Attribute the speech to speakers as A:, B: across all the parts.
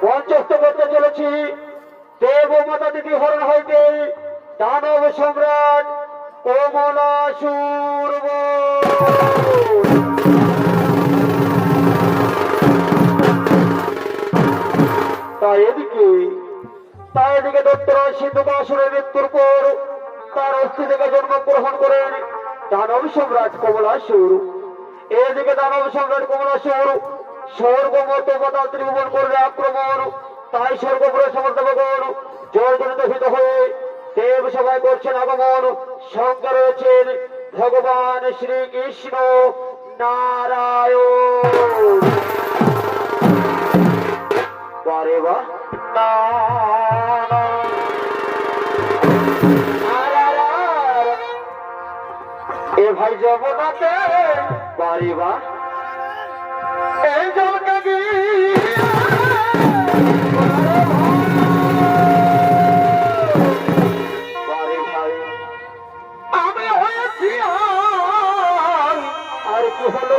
A: মঞ্চস্থ করতে চলেছি দেব মাতা দিদি হরণ হইতে দানব সম্রাট কমলাসুর। তাই এদিকে দত্তরাজ সিন্ধুকাসুরের মৃত্যুর পর তার অস্থি থেকে জন্মগ্রহণ করেন দানব সম্রাট কমলাসুর। এদিকে দানব সম্রাট কমলাসুর স্বর্গমত পাতাল ত্রিভুবন করলে আক্রমণ। তাই স্বর্গপুরের সমর্থ ভগবান জর্জরিত ভীত হয়ে দেব সভায় করছেন আগমন। সঙ্গে রয়েছেন ভগবান শ্রীকৃষ্ণ নারায়ণ। বারে বাহ এ ভাই জগন্নাথে বারে বাহ এই জগন্নাথ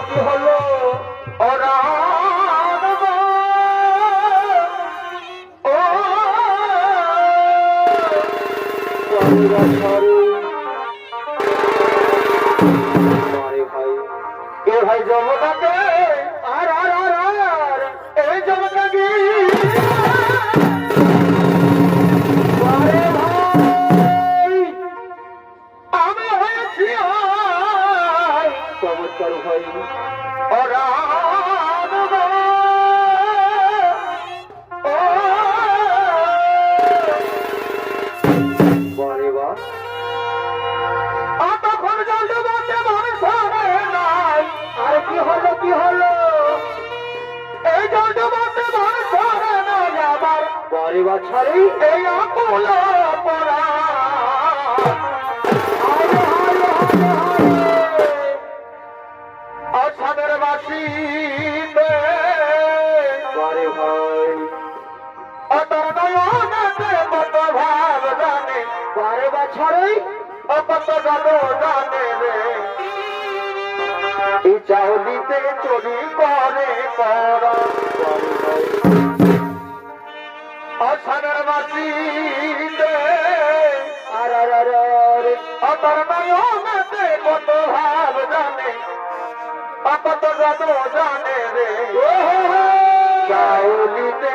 A: কি হলো ওরা ভাই জগন্নাথে আর আর আর আর এই জগন্নাথ আমি হয়েছি চমৎকার ভাই ওরা কি হলো এই জলটা বলতে মনে পড়ে না আবার পরিবার ছাড়ি এই অকুল পড়া অসাদের বাসি পরে ভাই অতর নয়নাতে কত ভাব জানে পরিবার ছাড়ি অকত জানো জানে রে চাউলিতে চুরি করে অসানের বাসি অতর নয়নাতে কত ভাব জানে অকত জানো জানে রে চাউলিতে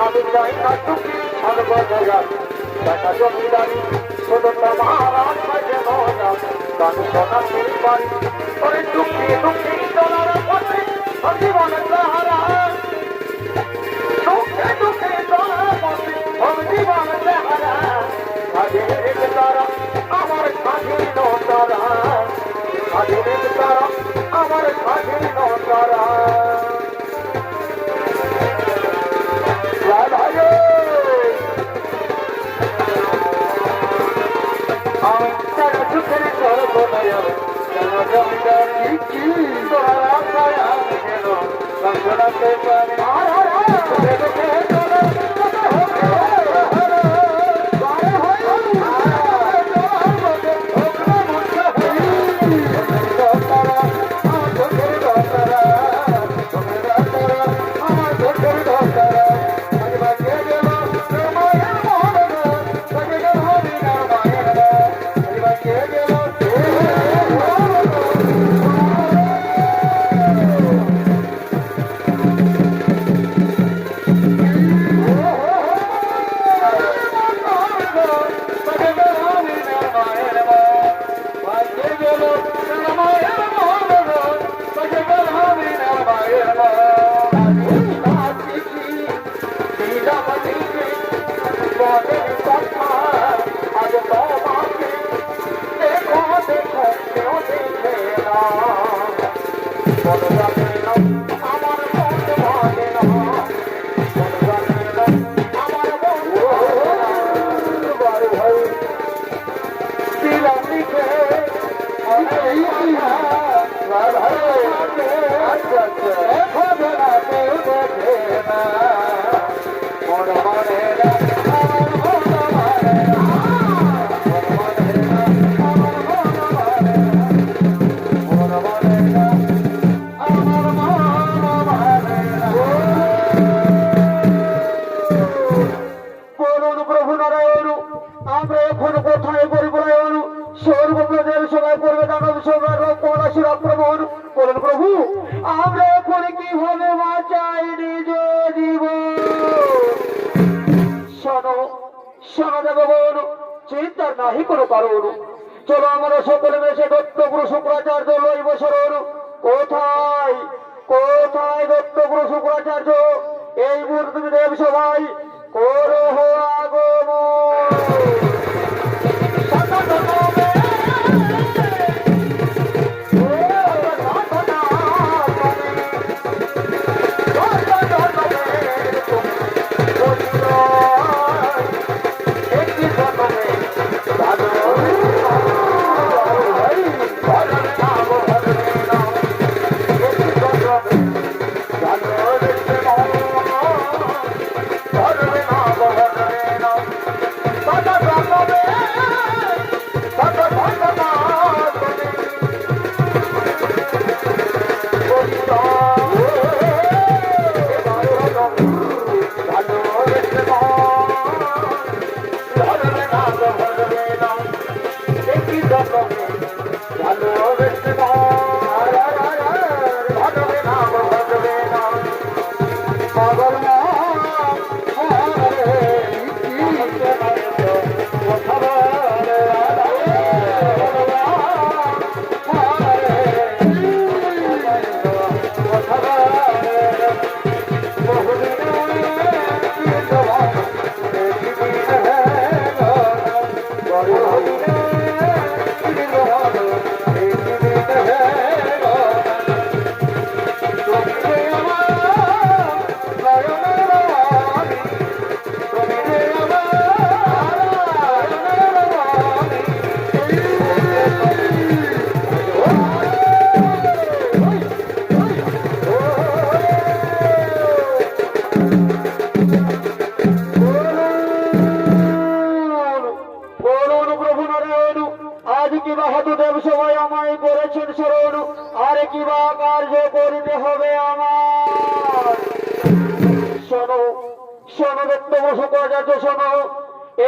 A: আমি চাই না টুকি সর্বদয়া টাকা জমিদারি শুধু তোমার আশায় নয়া গান শোনা তিনবার ওরে টুকি টুকি তোলার পথে জীবনের সাহারা টুকি টুকি তোলার পথে জীবনের সাহারা স্বাধীনের তারা আমার স্বাধীনতারা স্বাধীনের তারা আমার স্বাধীনতারা চিন্তার নাহি কোনো কারণ। চলো আমরা সকলে মিলে দত্তগুরু শুক্রাচার্য লইব শরণ। কোথায় কোথায় দত্তগুরু শুক্রাচার্য? এই মুহূর্তে তুমি দেব সবাই করো আগমন।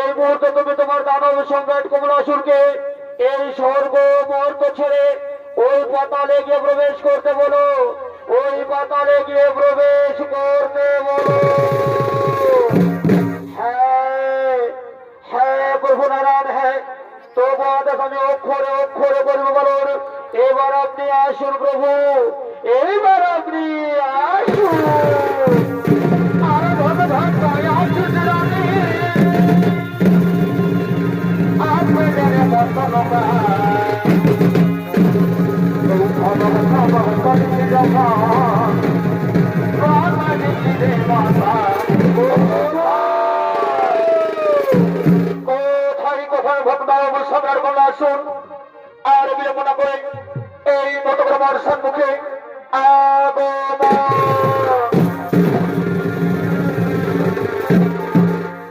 A: এই মুহূর্তে তুমি তোমার দানব সম্রাট কমলাসুরকে এই স্বর্গ মর্ত ছেড়ে ওই পাতালে গিয়ে প্রবেশ করতে বলো। ওই পাতালে গিয়ে প্রবেশ করতে বলো। হ্যাঁ হ্যাঁ প্রভু নারায়ণ, হ্যাঁ তবু আমি অক্ষরে অক্ষরে বলবো বলুন। এবার আপনি আসুন প্রভু, এইবার আপনি আসুন। আর বিলম্ব না করে এই মতক্রমার সম্মুখে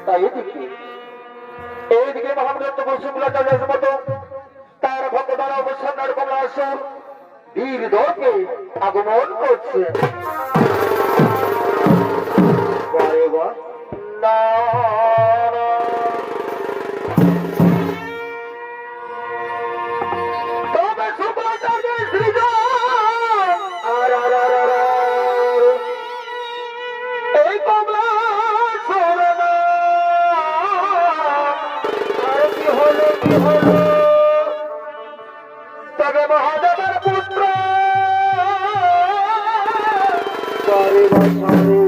A: তাই এইদিকে মহামৃত্য শুক্লাচার্যের মতো তার ভক্ত দ্বারা অবস্থান কমলাসুর বীর দলকে আগমন করছে। কি হলো তবে মহাদেবের পুত্র বারে বাছারে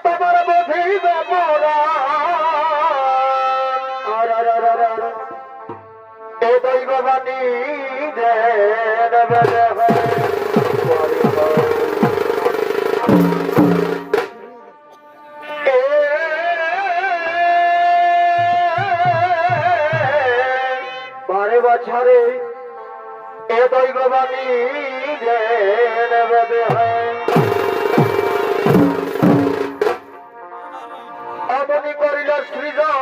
A: তোমার বুঝিবে মোরা এ দৈববাণী বারে বছরে এ দৈববাণী এমনি করিল সৃজন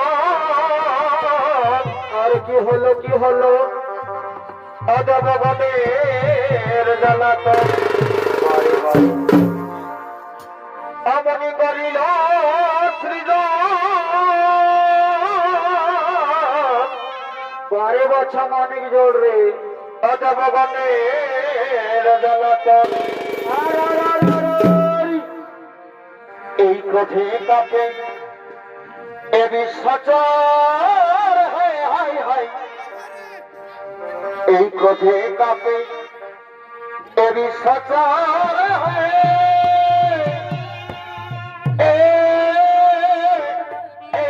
A: আর কি হলো কি হলো অদবনের জ্বালাতন এমনি করিল সৃজন বারে বছর অনেক জোর রে অদবনের জ্বালাতন এই ক্রোধে কাপে এ বিশ্বাচার হায় হায় হায় এই ক্রোধে কাপে এ বিশ্বাচার হায় এ এ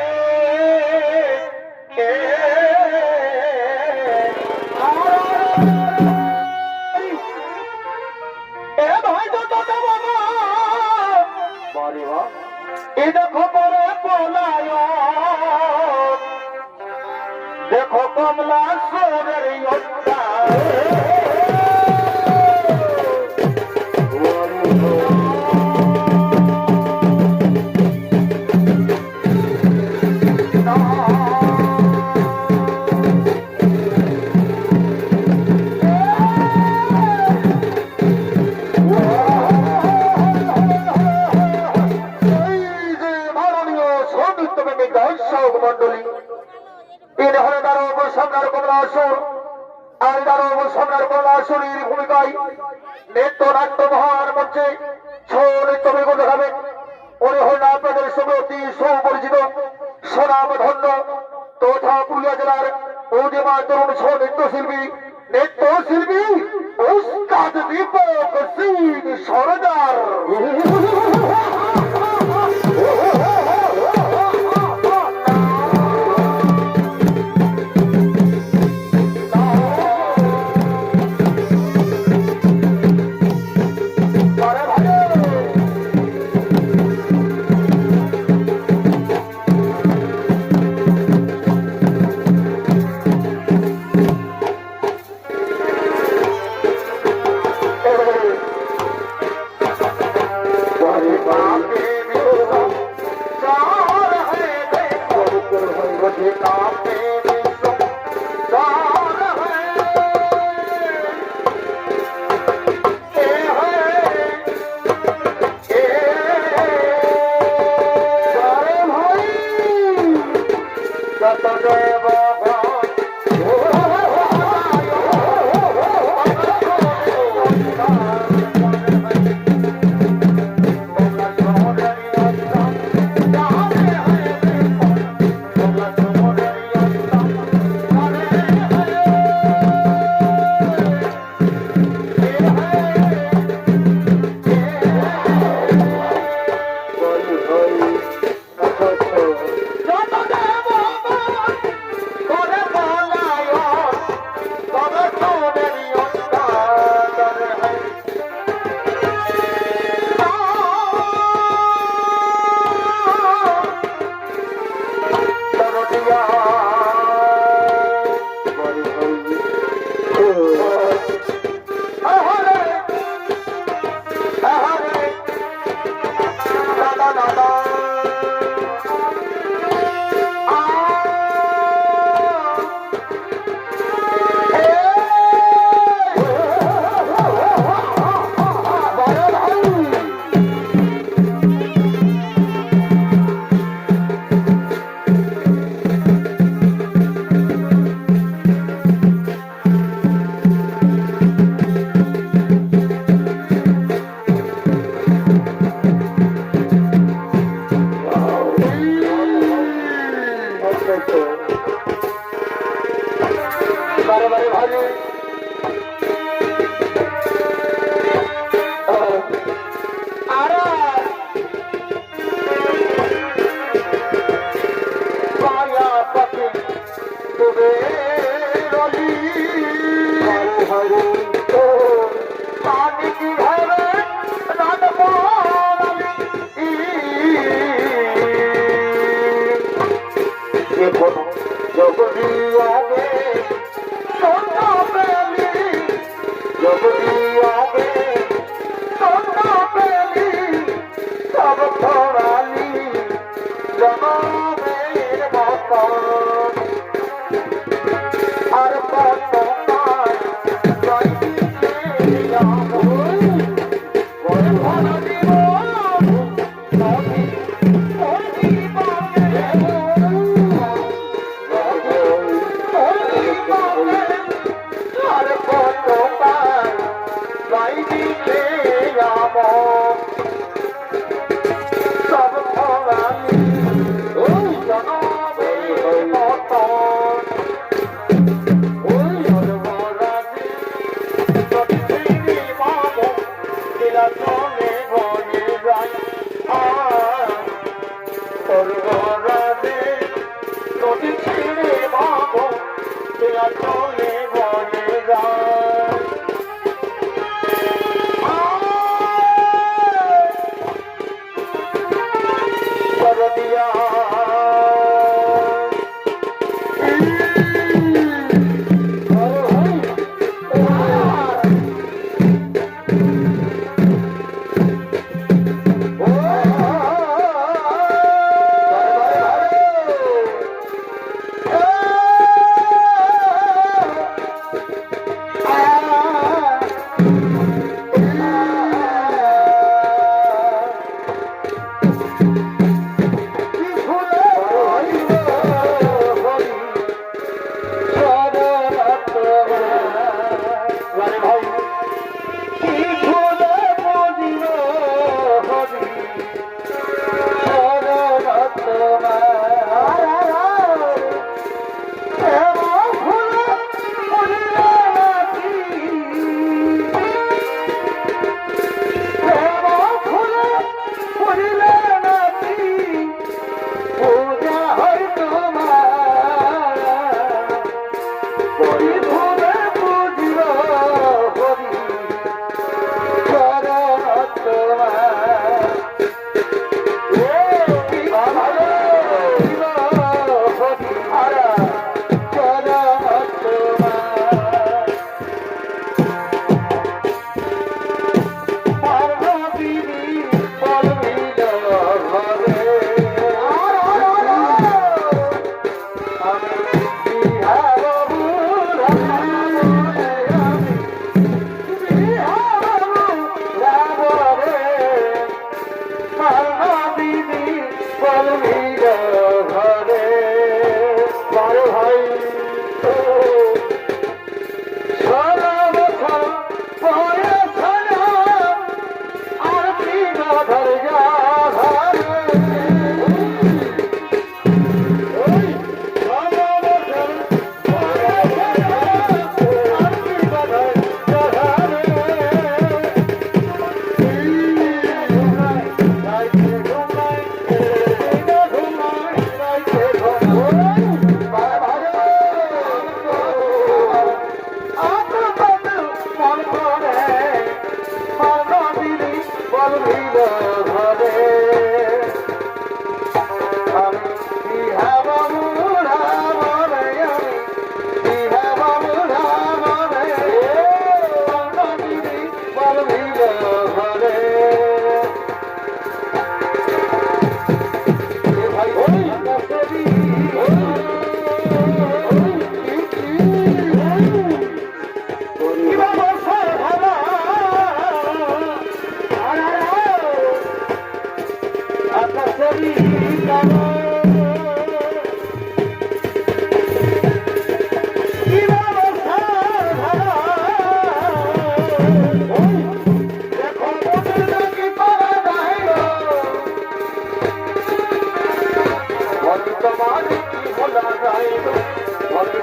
A: এ এ ভাই তো বাবা বারে বা এ দেখো পরে পোলায় দেখো কমলা সোরের মন্ডলী তিনি হলেন দারোগ সম্রাট কমলাসুর আর দারোগ সম্রাট কমলাসুরের ভূমিকায় নৃত্য নাট্য মহান মঞ্চে ছৌ নৃত্য বিগত দেখাবেন উনি হলেন আপনাদের সঙ্গে অতি সুপরিচিত সুনাম ধন্য তথা পুরুলিয়া জেলার উদীয়মান তরুণ ছৌ নৃত্যশিল্পী উস্তাদ দীপক সিং সরদার। বারে বারে ভালো আর পায়া পাখি তবে রলি হরে হরে ও পানি কি ঘরে রাত পড়ালি দেখুন জগদি আগে সোনা পেলি জগদি আগে সোনা পেলি সব ছড়ালি জনমের মতন আর কত পায় জয়দিকে যাবো বল ভালো দিব নদী নদী বাগে আর কত পায় জয়দিকে যাবো সব ছড়ালি ওই জনমের মতন ওই হরবরাজি প্রতিদিনই পাবো নীলাচলে বনে যাই হরবরাজি প্রতিদিনই পাবো নীলাচলে বনে যাই দিয়া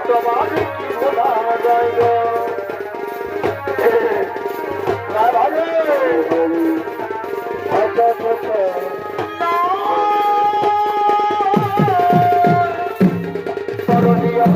B: তোমার কি ভোলা
A: যায় গো না ভালো আচ্ছা আচ্ছা করলিয়া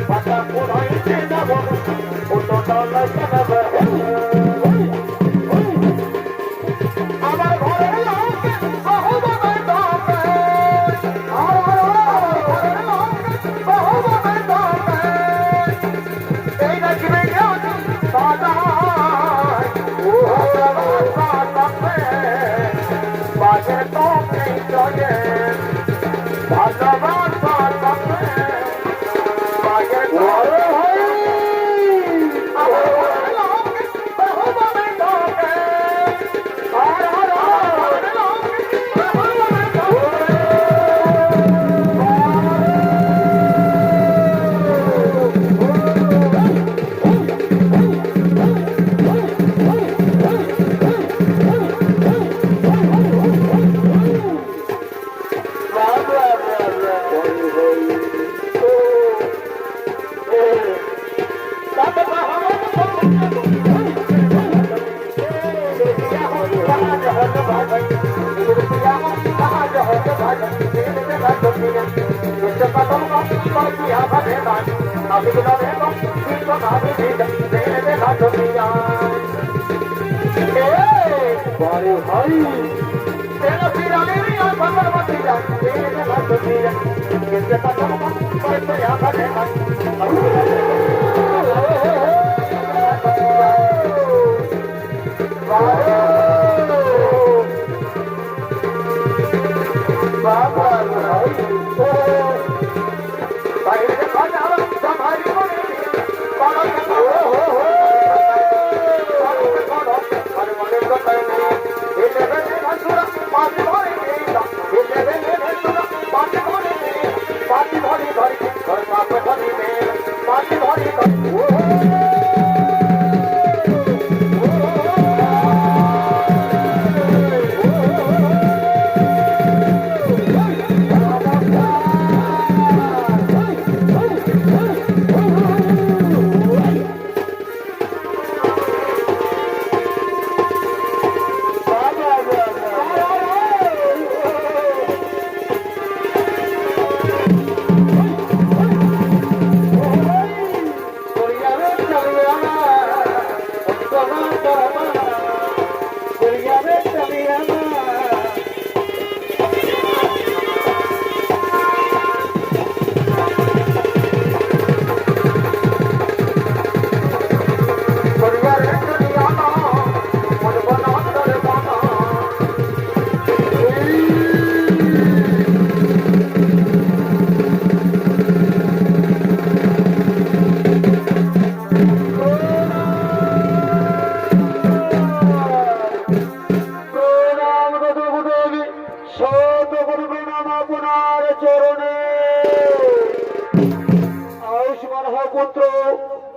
B: Pata por ahí te
A: আমি তো না দেখো কিন্তু না দেখে দেখা দুনিয়া বারে ভাই তেরা পিরালে আর বাবার বাতি যায় দেখা দুনিয়া কেসে কথা করে তো আকা দেখা बाबा বাইরে খাজা সমারি করে বাবা ও হো আরে মনে কথা নেই এলে বেলে ভাসুরা পাঁচ ভরে দেইলা এলে বেলে ভাসুরা পাঁচ ভরে দেইলা পাঁচ ভরে ধরে ঘর পাপ ধরে মেল পাঁচ ভরে ও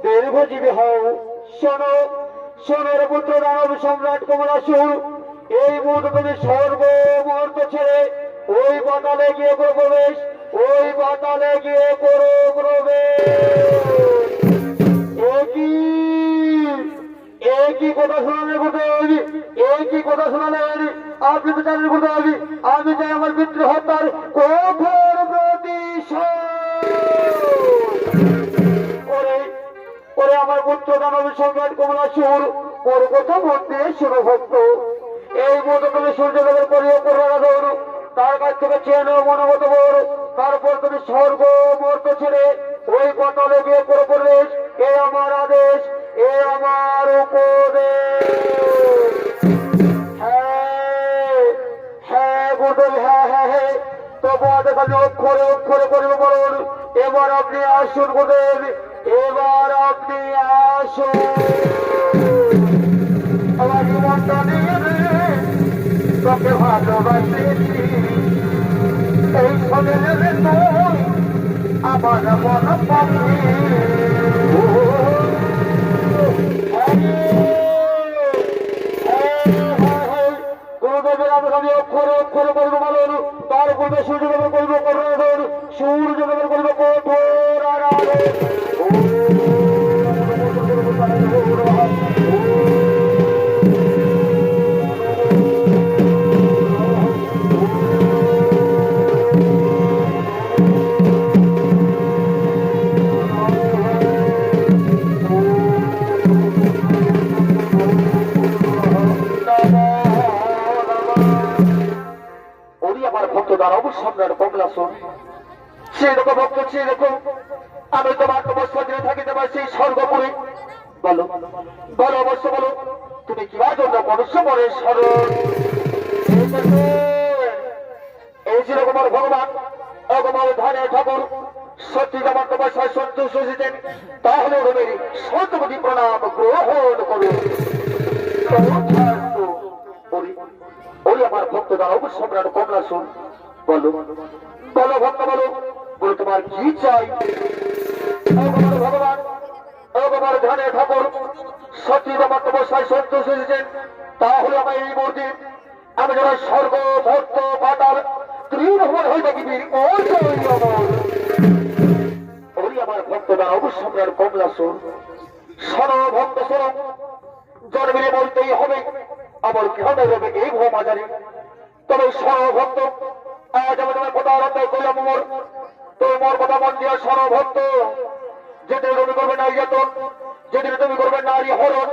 A: দীর্ঘজীবী হও শোনো সোনের পুত্র দানব সম্রাট কমলাসুর এই মুহূর্তে সর্বমুহূর্ত ছেড়ে ওই পাতালে গিয়ে করো প্রবেশ ওই পাতালে গিয়ে করো প্রবেশ একই কথা শোনালে কোথায় একই কথা শোনালেন আপনি তো জানেন কোথায় আমি চাই আমার পিতৃ হত্যার কঠোর প্রতিশোধ আমার পুত্র দানব সম্রাট কমলাসুর ওর কথা মধ্যে শিবভক্ত এই মতো তুমি সূর্যদেবের করিও করোনা তার কাছ থেকে চেন মনোমত বড় তারপর তুমি স্বর্গ মর্ত ছেড়ে ওই পটলে গিয়ে করে প্রবেশ এ আমার আদেশ এ আমার উপদেশ হ্যাঁ গুরুদেব হ্যাঁ তবু আদেশ আমি অক্ষরে অক্ষরে করিব বলুন এবার আপনি আসুন গুরুদেব এবার আপনি আসুন আমার জীবনটা নিয়ে তোকে ভালোবাসেছি এই শরীরে তুই আমার মন পাখি গুরুদেবের আমি অক্ষরে অক্ষরে করবো বলুন তার পূর্বে সূর্যদেবের করব করুন সূর্যদেবের করব কঠোর আর সম্রাট কমলাসুর সেরকম ভক্ত সেরকম আমি তোমার তপস্যা দিয়ে থাকিতে পারছি স্বর্গপুরী বলো বলো অবশ্য বলো তুমি কিবার জন্য মনুষ্য মনে স্মরণ এই যেরকম ভগবান অগমাল ধানে ঠাকুর সত্যি আমার তপস্যায় সন্তোষ হয়েছেন তাহলে রবির সত্যপতি প্রণাম গ্রহণ করুন ওই আমার ভক্ত দানব সম্রাট কমলাসুর বলো বলো ভক্ত বলো বলো তোমার কি চাই ভগবান ভগবান ধানে ঠাকুর সত্যি আমার তপস্যায় সন্তোষ হয়েছেন তাহলে আমার এই মুহূর্তে আমি যারা স্বর্গ ভক্ত পাতাল তৃণভূমন হয়ে থাকি ওই আমার ভক্ত দানব সম্রাট কমলাসুর সরব ভক্ত সরব জন্মিলে বলতেই হবে আমার কেন রবে এই ভোমা জানি তবে সরভক্ত আজ আমি তোমার কথা অর্থাৎ করলাম তোমার কথা মন দিয়া সরভক্ত যেদিন তুমি করবে নারী যাতন, যেদিন তুমি করবে নারী হরণ,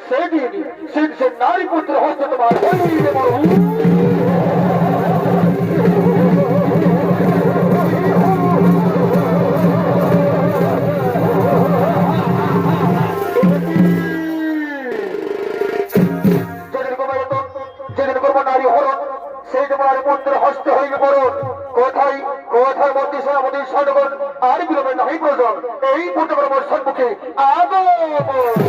A: সেদিন সে নারী পুত্র হচ্ছে তোমার হইতে বড়। যেদিন করবো নারী হরণ, সেই তোমার পুত্র হস্ত হইবে বরণ। কোথায় কোথায় মন্ত্রী সেনাপতি সৈন্যগণ আর বিলম্বে নাহি প্রয়োজন, এই পুত্র সম্মুখে আগমন।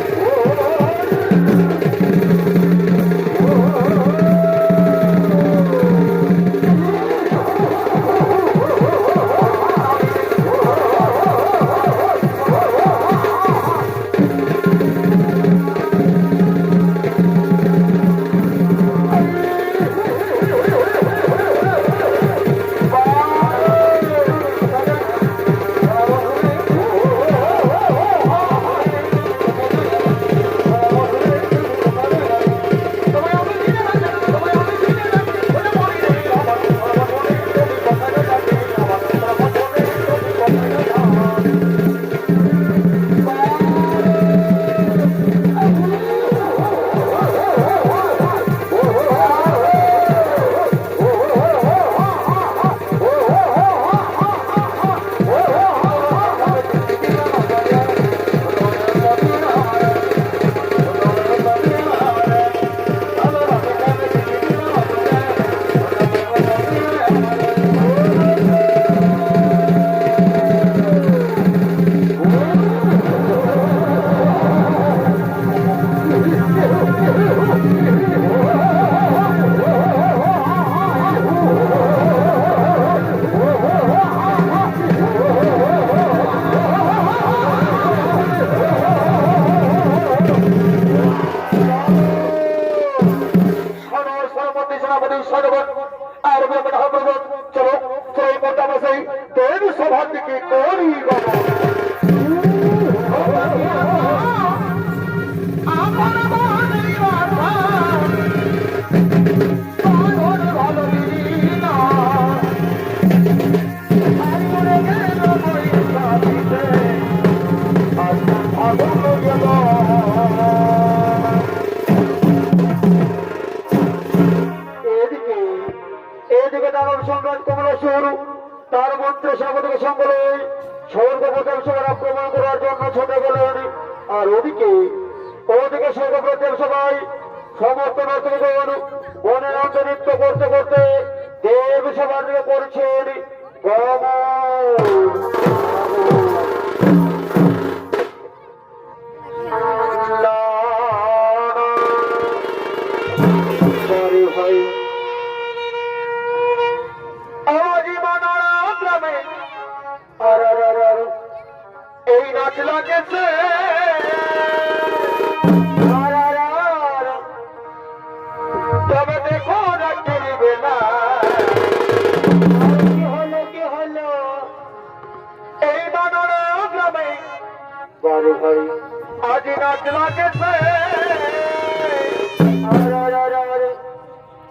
A: তার মন্ত্রে স্বাগতকে সঙ্গে স্বর্গপ্রদেশ সভার আক্রমণ করার জন্য ছুটে গেলেন। আর ওদিকে স্বর্গপ্রদেশ সভায় সমস্ত নর্তকগণ বনের অন্ত নৃত্য করতে করতে দেব সভার দিকে করছেন ভাই এই নাচ লাগেছে তবে দেখো রাত্রির বেলা কি হলো এই বানরা গ্রামে বারে ভাই আজ নাচ লাগেছে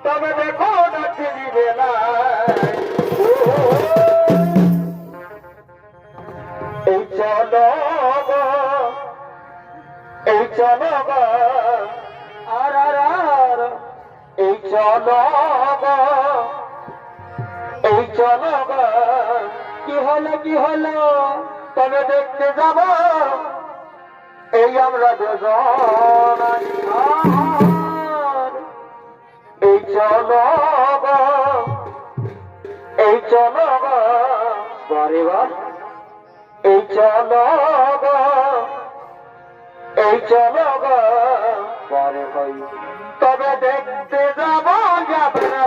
A: তবে দেখো রাত্রির বেলা এই চলো আর এই চলো কি হলো তবে দেখতে যাব এই আমরা দুজন এই চলো বারে বার এই চলো পরে হই তবে দেখতে যাব যাবে না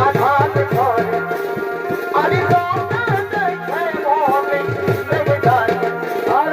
A: আঘাত করে আরে দেখে মনে লেগে যায় আর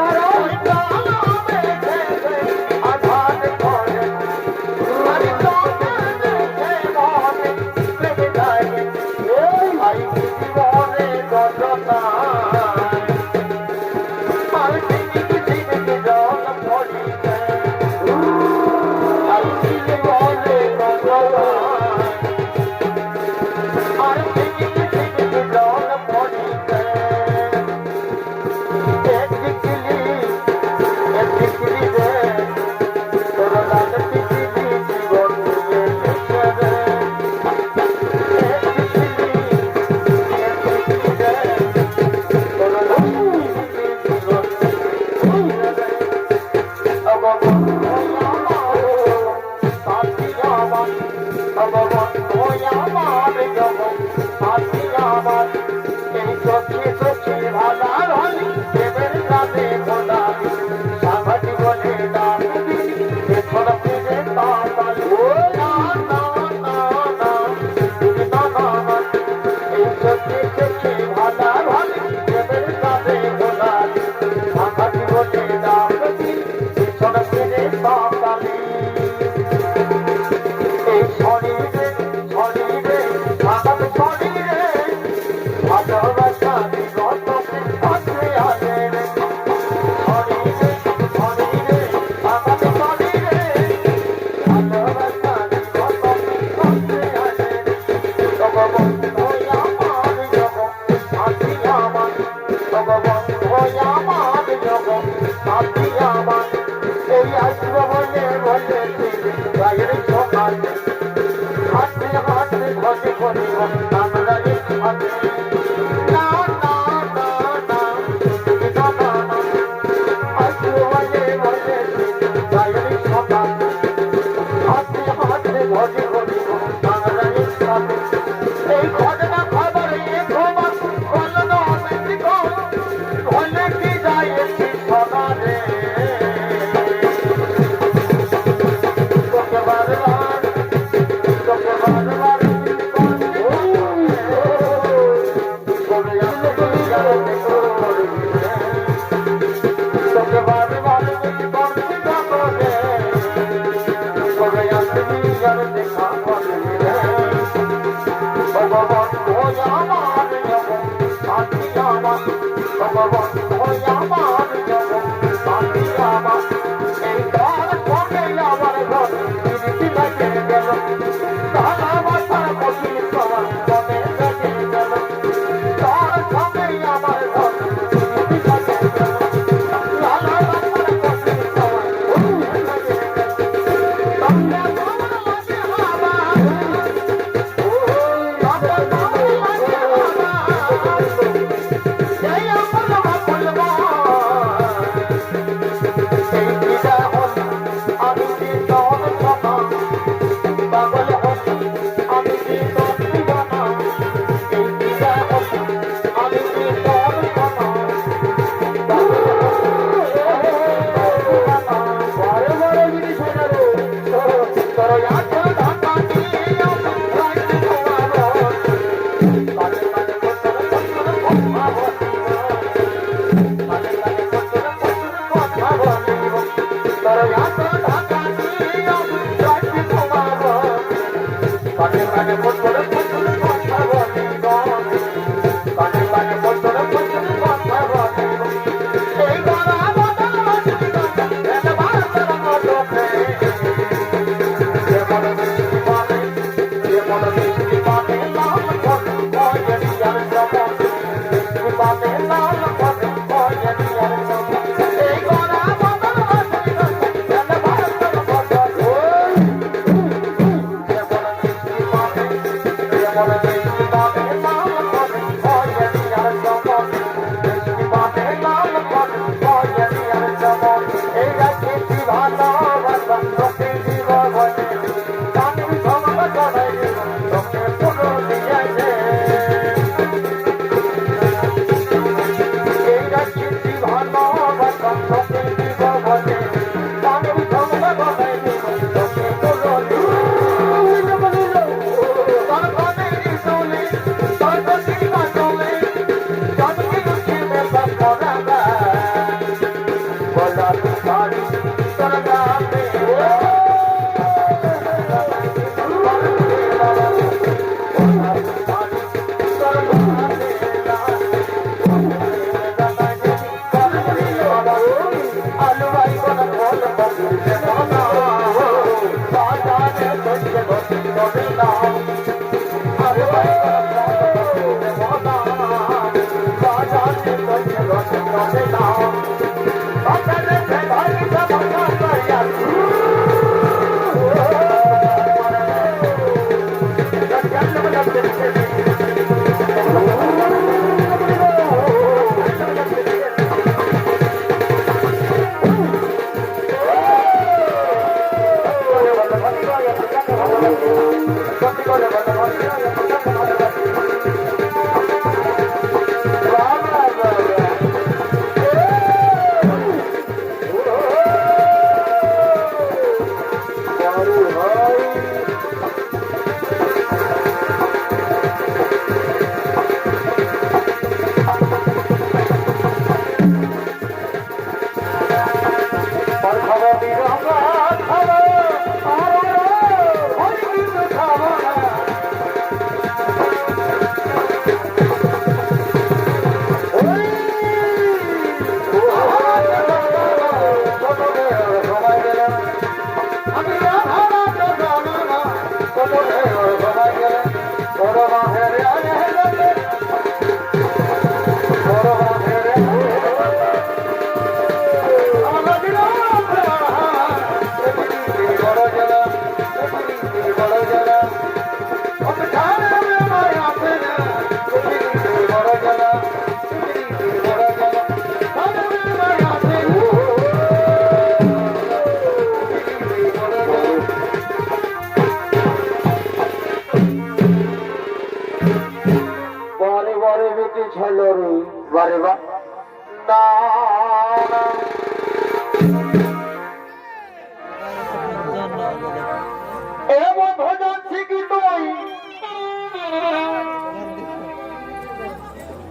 A: এ বন্ধু জানছি কি তুই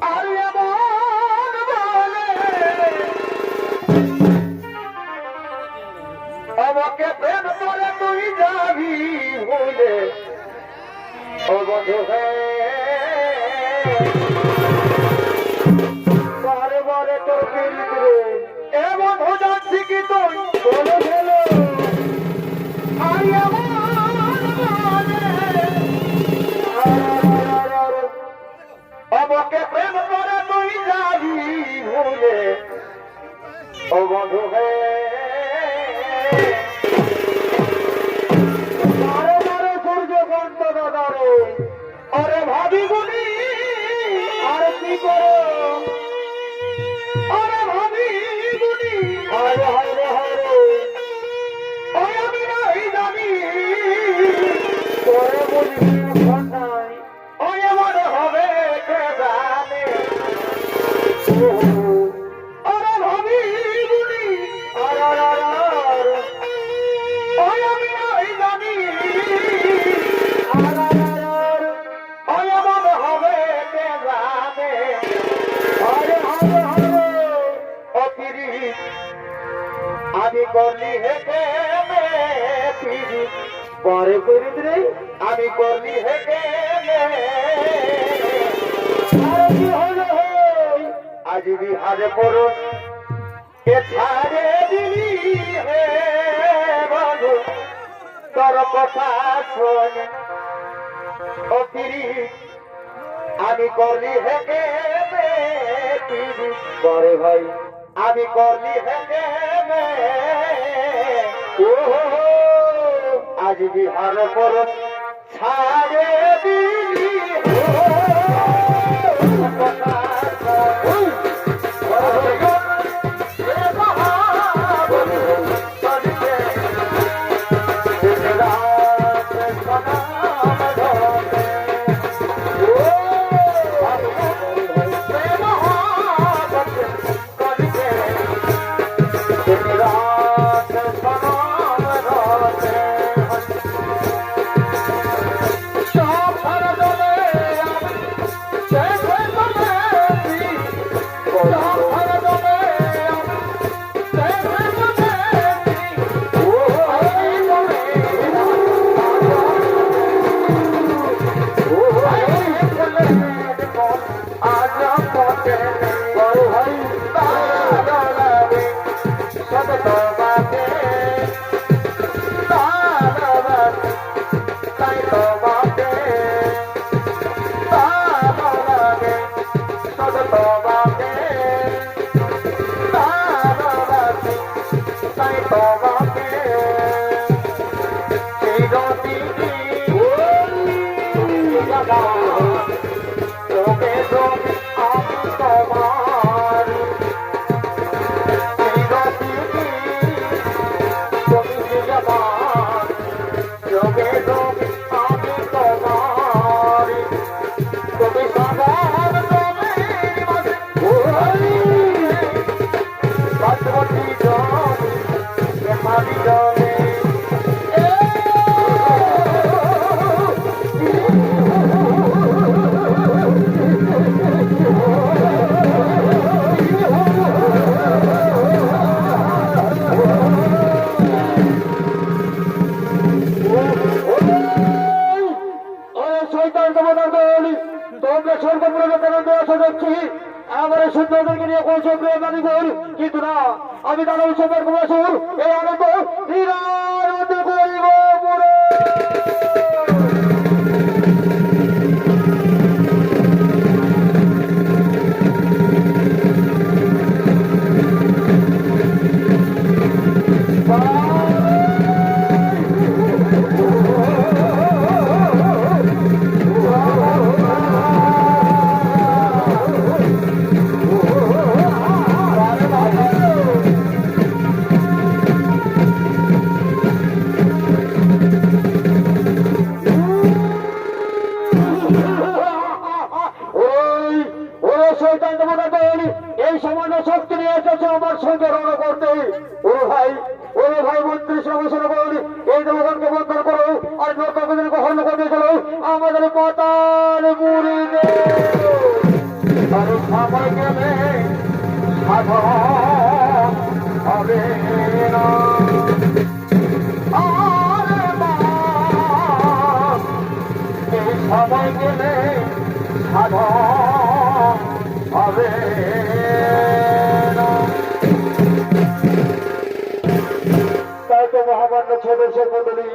A: আর এমন বলে আমাকে প্রেম করে তুই যাবি বলে ও বন্ধু বারে বারে তোর পীড়িত রে এ বন্ধু জানছি কি তুই বলে ফেলো আর এমন আমাকে প্রেম করে তুই যাবি ভুলে ও বন্ধু বারে বারে সূর্যকান্ত দাদা রে আরে ভাবি গুলি আর কি করো আরে ভাবি গুলি আরে হায় হায় ওই আমি নাই জানি তোরে বুঝবি নাই ওই আমার হবে কে জানে আরে ভাবি গুলি ওই আমি নাই জানি ওই আমার হবে কে জানে আরে হারে হারে ও পিরি আমি করলি হেঁটে পিরি পরে করি রে আমি করলি হেঁটে কি হলো আজ বিহারে পড়ো এ ছাড়ে দিলি হে বন্ধু তোর কথা শোনে ও পিরি আমি করলি হেঁটে পিরি পরে ভাই আমি করলি হেঁটে আজ বিহার পর ছাড়ে দিলি কিন্তু না আমি দানব সম্পর্ক এই আনন্দ নিরানন্দ করিব পুরো এসেছো আমার সঙ্গে রওনা করতে। ওরে ভাই মন্ত্রী সমালোচনা করুন, এই দেবগণকে বন্ধন করো আর নরককে হরণ করতে চলো আমাদের পাতাল মুড়ি দে। আর সময় গেলে সাধন হবে না। সময় গেলে সাধন হবে না। তাই তো মহামান্য ছোট মন্ডলী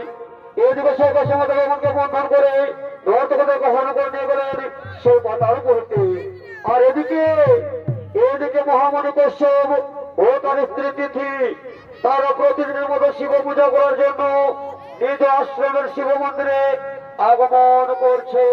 A: এদিকে শেখ হাসিনা এমনকে বন্ধন করে নর্তকদেরকে হরণ করে নিয়ে গেলেন সেই পাতাল করতে। আর এদিকে মহামণি কশ্যপ ও তার স্ত্রী তিথি তারা প্রতিদিনের মতো শিব পূজা করার জন্য নিজ আশ্রমের শিব মন্দিরে আগমন করছে।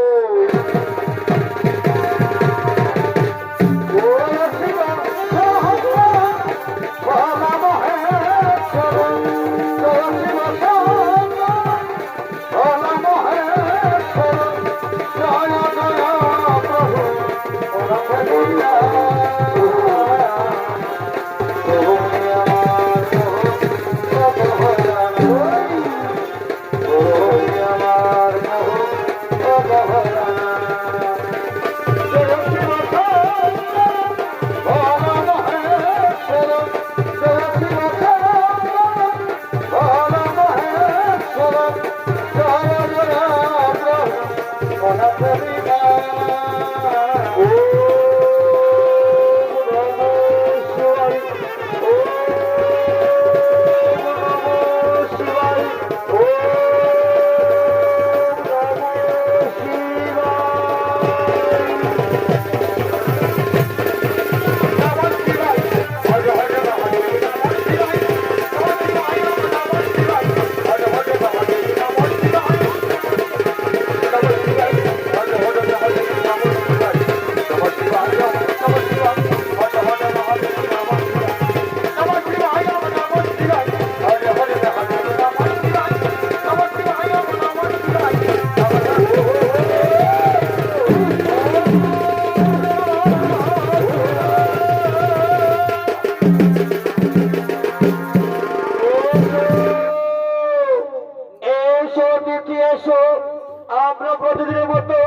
A: আমরা প্রতিদিনের মতো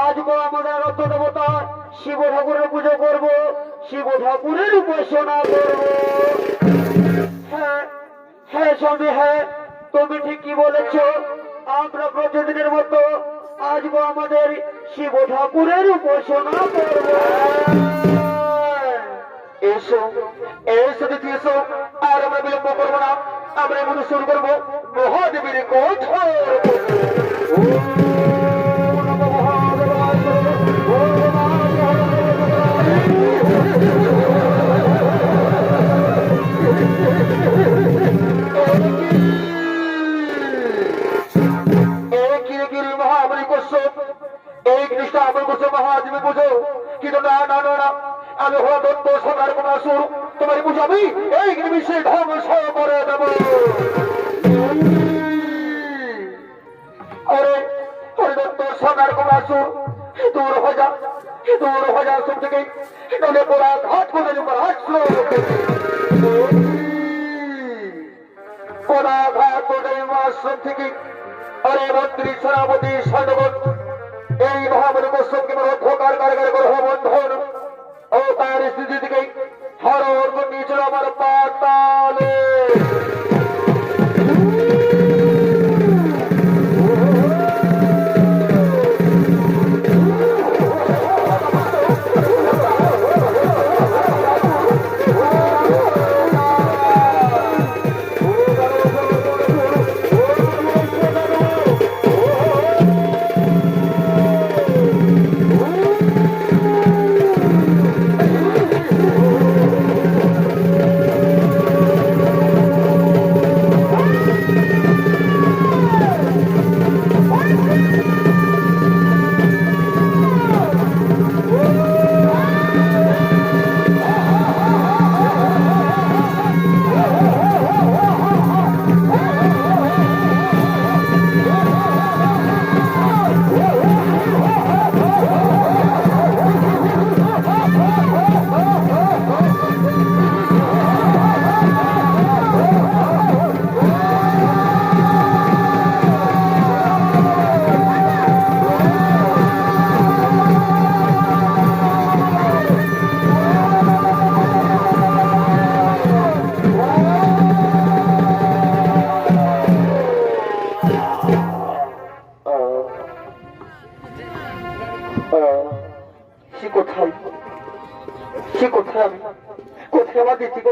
A: আজকে আমাদের রথ দেবতা শিব ঠাকুরের পুজো করব, শিব ঠাকুরের উপাসনা করব। হ্যাঁ হ্যাঁ স্বামী, হ্যাঁ তুমি ঠিকই বলেছ। আমরা প্রতিদিনের মতো আজকে আমাদের শিব ঠাকুরের উপাসনা করব। এসো এসো দিদি এসো, আর আমরা বিলম্ব করবো না, আমরা এমন শুরু করবো মহাদেবীর কথা। মহাবলী কশ্যপ এই জিনিসটা আমার করছে মহাদেবী পুজো, কিন্তু না না না না, আমি হলো দত্ত সরকার কোন আসুর, তোমার পুজো আমি এই নিমিষে ধ্বংস করে দেব। আরে দত্ত সরকার কোন আসুর দূর হয়ে যা, দূর হয়ে যা আসুর থেকে, নলে পোড়া ঘাট করে উপর হাসলো পোড়া ঘাট করে আশ্রম থেকে। আরে মন্ত্রী সেনাপতি সৈন্যগণ এই মহাবলী কশ্যপকে অধ্যকার কারাগারে গ্রহ বন্ধন ও তার স্থিতি থেকে হরণ করে নিয়েছিল আমার পাতালে।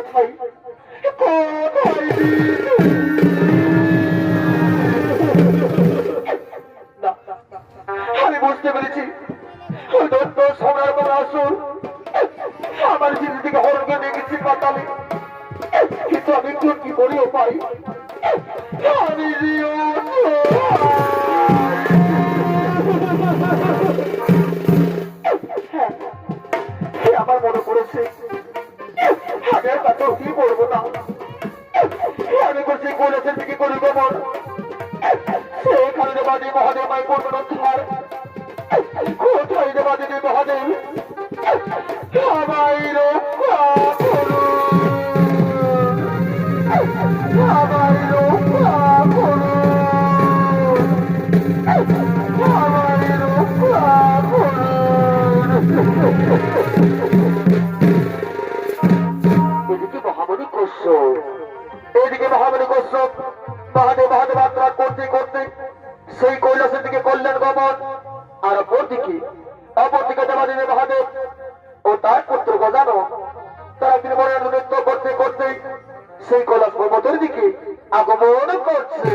A: কোথায় কোথায় না, আমি বুঝতে পেরেছি ওই দত্ত সম্রাট কোন আসুন আমার জিনিস থেকে হরকে নিয়ে গেছি পাতালে, কিন্তু আমি কি করিও পাই আমি আমার মনে পড়েছে আমি আর তাকেও কি করবো না, আমি করছি কলেজের দিকে করি গোবর সেখানে বাদী মহাদেব মাই করবেন উদ্ধার, কোথায় বাদী মহাদেব আমায় রক্ষা করুন, আমায় রক্ষা করুন, আমায় রক্ষা করুন। এদিকে মহামণি কশ্যপ, এদিকে মহামণি কশ্যপ মহাদেব মহাদেব আত্মা করতে করতে সেই কৈলাসের দিকে কল্যাণ গমন, আর অপরদিকে দেবাদিনী মহাদেব ও তার পুত্র গজানন তারা তিনি মনের নৃত্য করতে করতে সেই কৈলাস পর্বতের দিকে আগমন করছে।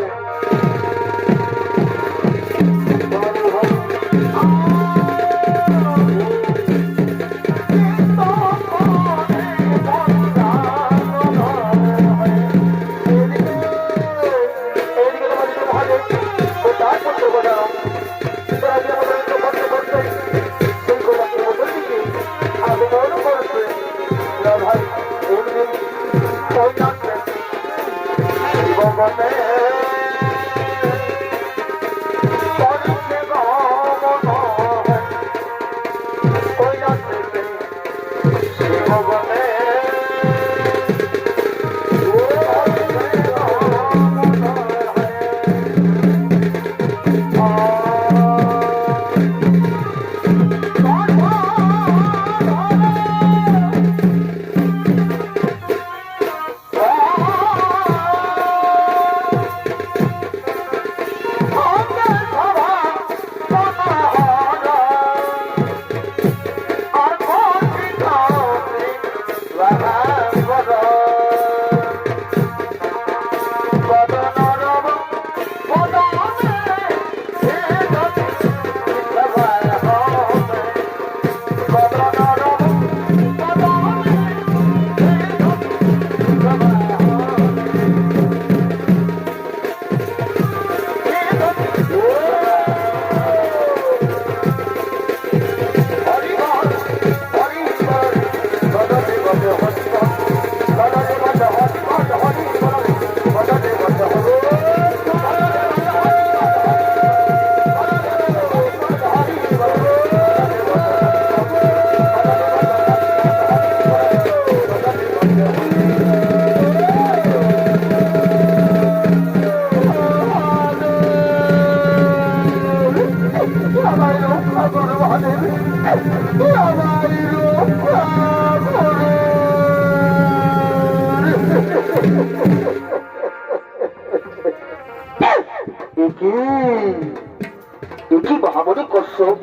A: মহামণি কশ্যপ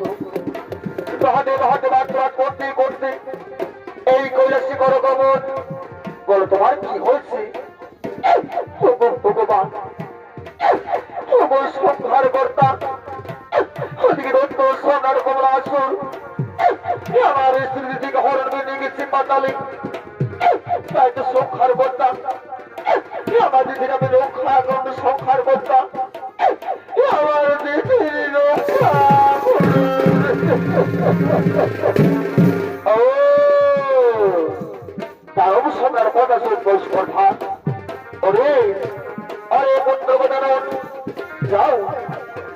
A: মহাদেব মহাদেব আত্মা করতে করতে এই কৈলাসে করো গমন, বলো তোমার কি হয়েছে ভগবান, সংহার কর্তা ওদিকে দত্ত সোনার কমলা আসুন আমার স্ত্রী থেকে হরণ নিয়ে গেছে পাতালে, তাই তো সংহার কর্তা আমার দিদির আমি রক্ষা করবো, সংহার কর্তা আমার দিদির রক্ষা ও তারও সোনার কথা শুনে বয়স কথা ওরে আরে পুত্র গজানন যাও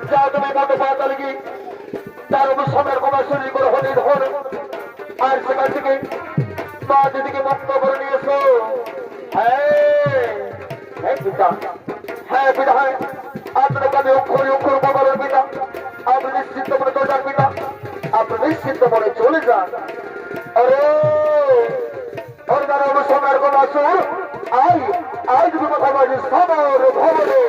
A: যাও তুমি মতো পাতালে গিয়ে তার সোনার কথা শুনে করে হলে ধর আর সেখান থেকে মা দিদিকে মুক্ত করে নিয়েছো। হ্যাঁ পিতা, হ্যাঁ পিতা, হ্যাঁ আপনাকে আমি অক্ষরে অক্ষর বাবার পিতা, আপনি নিশ্চিন্ত মনে চলে যান পিতা, আপনি নিশ্চিন্ত মনে চলে যান। আরে ওর দ্বারা সোনার কোন আসুন আই তুমি কথা বলি সবার ভবনে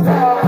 A: জয়